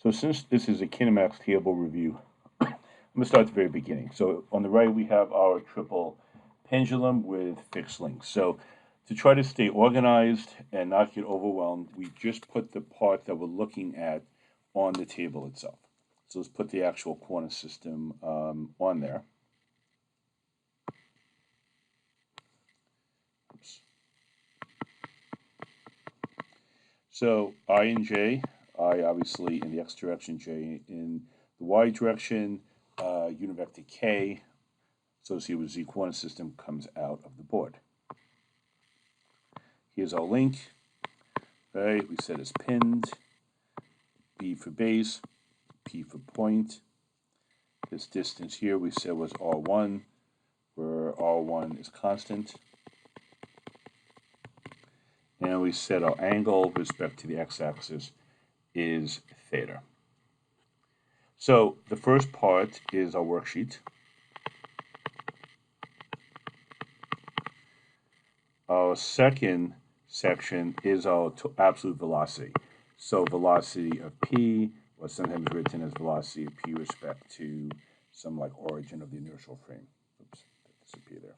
So since this is a kinematics table review, I'm going to start at the very beginning. So on the right, we have our triple pendulum with fixed links. So to try to stay organized and not get overwhelmed, we just put the part that we're looking at on the table itself. So let's put the actual corner system on there. Oops. So I and J, I obviously in the x direction, J in the y direction, unit vector K associated with Z coordinate system comes out of the board. Here's our link, right? We set as pinned, B for base, P for point. This distance here we said was R1, where R1 is constant. And we set our angle with respect to the x-axis is theta. So the first part is our worksheet. Our second section is our absolute velocity. So velocity of p, or sometimes written as velocity of p with respect to some like origin of the inertial frame. Oops, that disappeared there.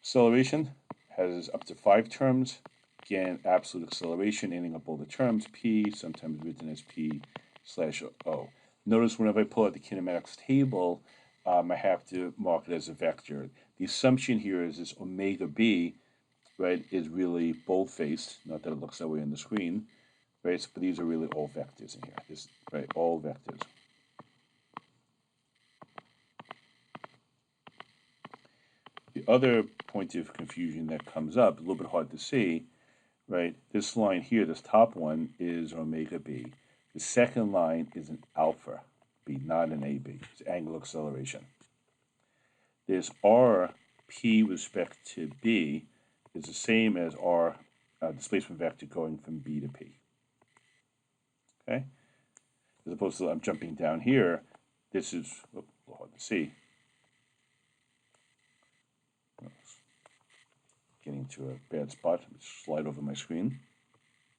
Acceleration has up to 5 terms. Again, absolute acceleration ending up all the terms, p, sometimes written as p/o. Notice whenever I pull out the kinematics table, I have to mark it as a vector. The assumption here is this omega b, right, is really bold-faced. Not that it looks that way on the screen, right? But these are really all vectors in here. This, right, all vectors. The other point of confusion that comes up, a little bit hard to see, right? This line here, this top one is omega b. The second line is an alpha b, not an AB. It's angular acceleration. There's r p with respect to b is the same as r displacement vector going from b to p. Okay? As opposed to I'm jumping down here, this is a little hard to see. Getting to a bad spot. Let me slide over my screen.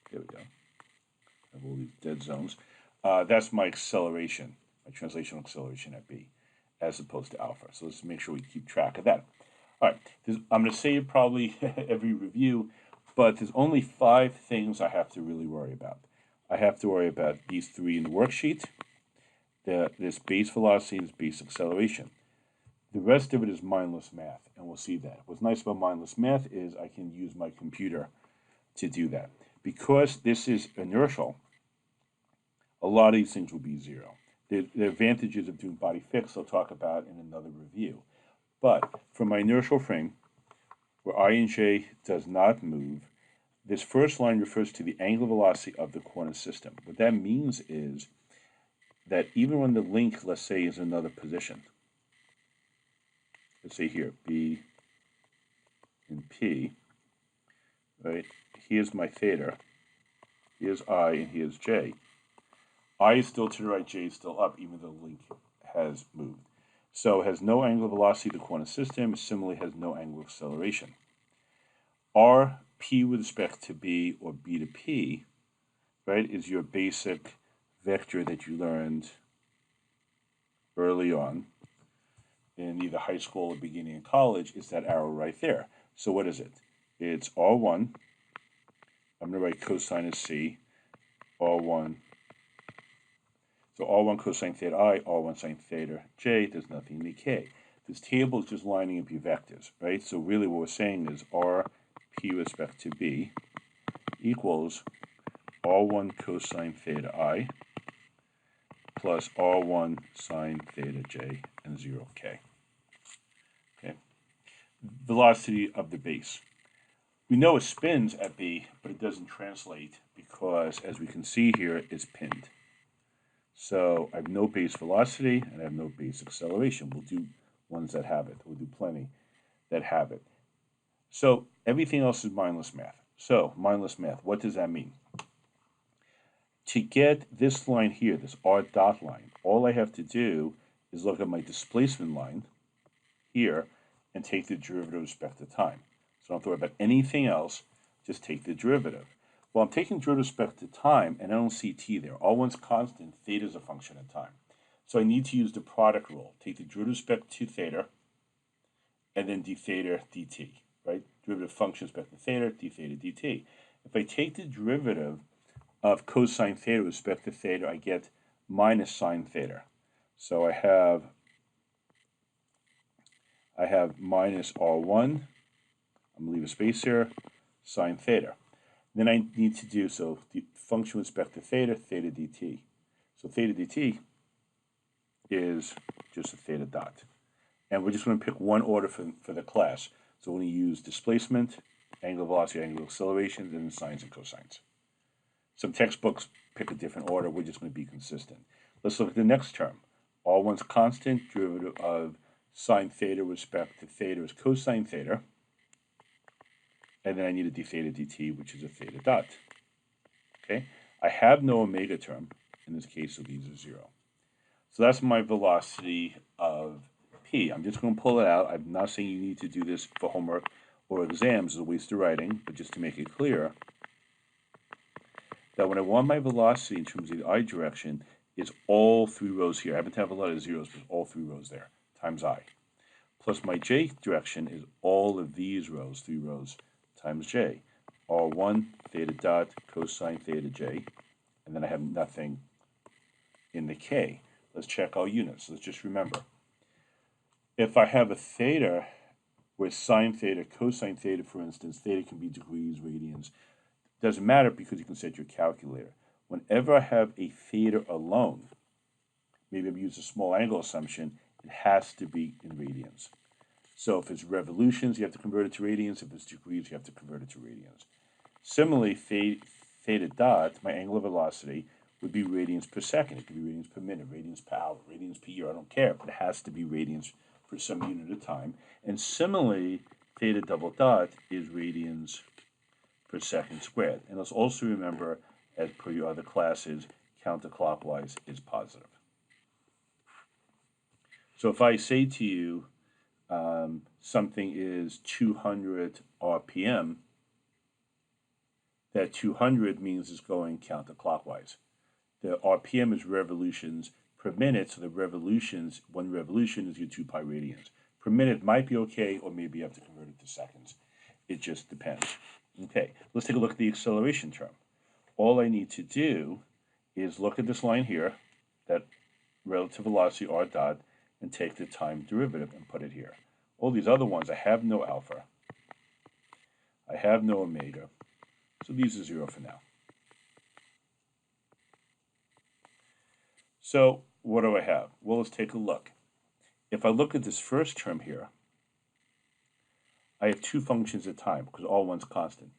There we go. I have all these dead zones. That's my acceleration, my translational acceleration at b, as opposed to alpha. So let's make sure we keep track of that. All right, I'm going to say it probably every review, but there's only 5 things I have to really worry about. I have to worry about these 3 in the worksheet, this base velocity, this base acceleration. The rest of it is mindless math, and we'll see that. What's nice about mindless math is I can use my computer to do that. Because this is inertial, a lot of these things will be 0. The advantages of doing body fixed I'll talk about in another review. But for my inertial frame, where I and J does not move, this first line refers to the angular velocity of the coordinate system. What that means is that even when the link, let's say, is in another position, let's say here, B and P, right? Here's my theta, here's I, and here's J. I is still to the right, J is still up, even though the link has moved. So it has no angular velocity to the coordinate system, it similarly has no angular acceleration. R, P with respect to B, or B to P, right, is your basic vector that you learned early on in either high school or beginning of college. Is that arrow right there. So what is it? It's R1. I'm going to write cosine of C, R1. So R1 cosine theta I, R1 sine theta J, there's nothing in the K. This table is just lining up your vectors, right? So really what we're saying is R P with respect to B equals R1 cosine theta I plus R1 sine theta J and 0K. Okay. Velocity of the base. We know it spins at B, but it doesn't translate because, as we can see here, it's pinned. So I have no base velocity and I have no base acceleration. We'll do ones that have it. We'll do plenty that have it. So everything else is mindless math. So mindless math, what does that mean? To get this line here, this R dot line, all I have to do is look at my displacement line here and take the derivative with respect to time. So don't worry about anything else, just take the derivative. Well, I'm taking derivative with respect to time, and I don't see t there. R1's constant, theta is a function of time. So I need to use the product rule. Take the derivative with respect to theta, and then d theta dt, right? Derivative function with respect to theta, d theta dt. If I take the derivative of cosine theta with respect to theta, I get minus sine theta. So I have minus r1, I'm going to leave a space here, sine theta. Then I need to do, so the function with respect to theta, theta dt. So theta dt is just a theta dot. And we're just going to pick one order for the class. So we're going to use displacement, angular velocity, angular acceleration, then sines and cosines. Some textbooks pick a different order. We're just going to be consistent. Let's look at the next term. R1's constant, derivative of sine theta with respect to theta is cosine theta. And then I need a d theta dt, which is a theta dot. Okay? I have no omega term in this case, so these are 0. So that's my velocity of p. I'm just going to pull it out. I'm not saying you need to do this for homework or exams. It's a waste of writing, but just to make it clear that when I want my velocity in terms of the I direction, it's all 3 rows here. I happen to have a lot of zeros, but all 3 rows there, times I. Plus my j direction is all of these rows, 3 rows, times j. R1 theta dot cosine theta j, and then I have nothing in the k. Let's check our units. Let's just remember. If I have a theta where sine theta, cosine theta, for instance, theta can be degrees, radians, doesn't matter because you can set your calculator. Whenever I have a theta alone, maybe I've used a small angle assumption, it has to be in radians. So if it's revolutions, you have to convert it to radians. If it's degrees, you have to convert it to radians. Similarly, theta dot, my angular velocity, would be radians per second. It could be radians per minute, radians per hour, radians per year. I don't care, but it has to be radians for some unit of time. And similarly, theta double dot is radians per second squared. And let's also remember, as per your other classes, counterclockwise is positive. So if I say to you something is 200 RPM, that 200 means it's going counterclockwise. The RPM is revolutions per minute, so the revolutions, one revolution is your 2 pi radians. Per minute might be okay, or maybe you have to convert it to seconds. It just depends. Okay, let's take a look at the acceleration term. All I need to do is look at this line here, that relative velocity r dot, and take the time derivative and put it here. All these other ones, I have no alpha. I have no omega. So these are 0 for now. So what do I have? Well, let's take a look. If I look at this first term here, I have 2 functions of time because all one's constant.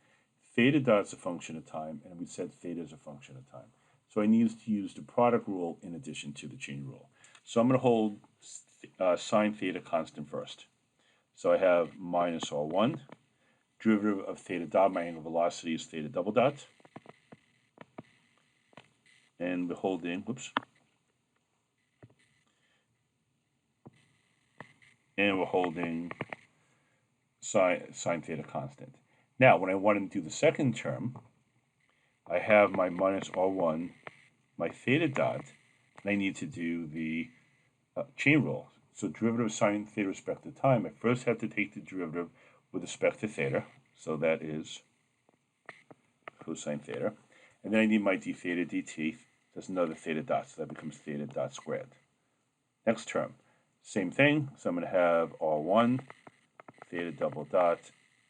Theta dot is a function of time, and we said theta is a function of time. So I need to use the product rule in addition to the chain rule. So I'm going to hold sine theta constant first. So I have minus R1. Derivative of theta dot, my angular velocity is theta double dot. And we're holding, whoops. And we're holding sine theta constant. Now, when I want to do the second term, I have my minus R1, my theta dot, and I need to do the chain rule. So derivative of sine theta with respect to time, I first have to take the derivative with respect to theta, so that is cosine theta. And then I need my d theta dt, that's another theta dot, so that becomes theta dot squared. Next term, same thing, so I'm going to have R1, theta double dot,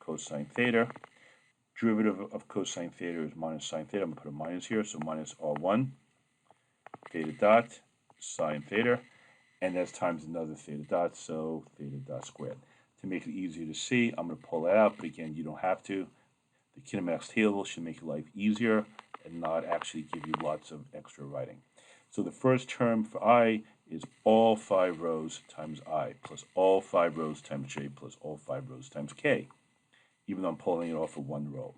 cosine theta. Derivative of cosine theta is minus sine theta. I'm going to put a minus here, so minus R1, theta dot, sine theta. And that's times another theta dot, so theta dot squared. To make it easier to see, I'm going to pull it out, but again, you don't have to. The Kinematics table should make your life easier and not actually give you lots of extra writing. So the first term for I is all 5 rows times I, plus all 5 rows times j, plus all 5 rows times k, even though I'm pulling it off of 1 row.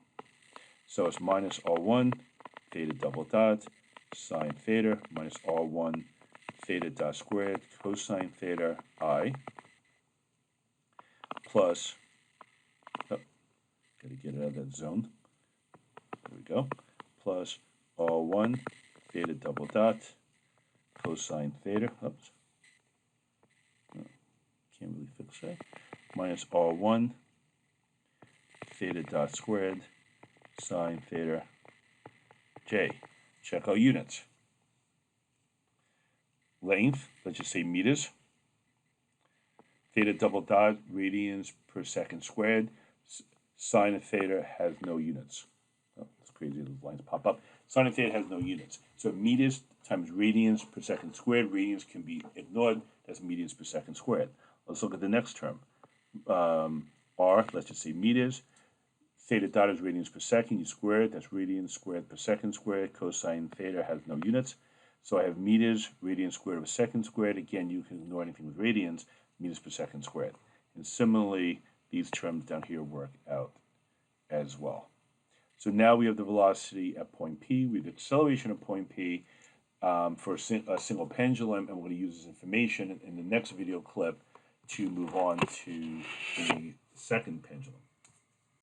So it's minus R1, theta double dot, sine theta, minus R1, theta dot squared, cosine theta I, plus, oh, gotta get it out of that zone. There we go, plus R1 theta double dot cosine theta, oops, can't really fix that, minus R1 theta dot squared sine theta j. Check our units. Length, let's just say meters. Theta double dot, radians per second squared. Sine of theta has no units. Oh, it's crazy, those lines pop up. Sine of theta has no units. So meters times radians per second squared. Radians can be ignored. That's meters per second squared. Let's look at the next term. R, let's just say meters. Theta dot is radians per second. You square it. That's radians squared per second squared. Cosine theta has no units. So I have meters, radians squared over second squared. Again, you can ignore anything with radians, meters per second squared. And similarly, these terms down here work out as well. So now we have the velocity at point P. We have the acceleration at point P for a single pendulum, and we're going to use this information in the next video clip to move on to the second pendulum.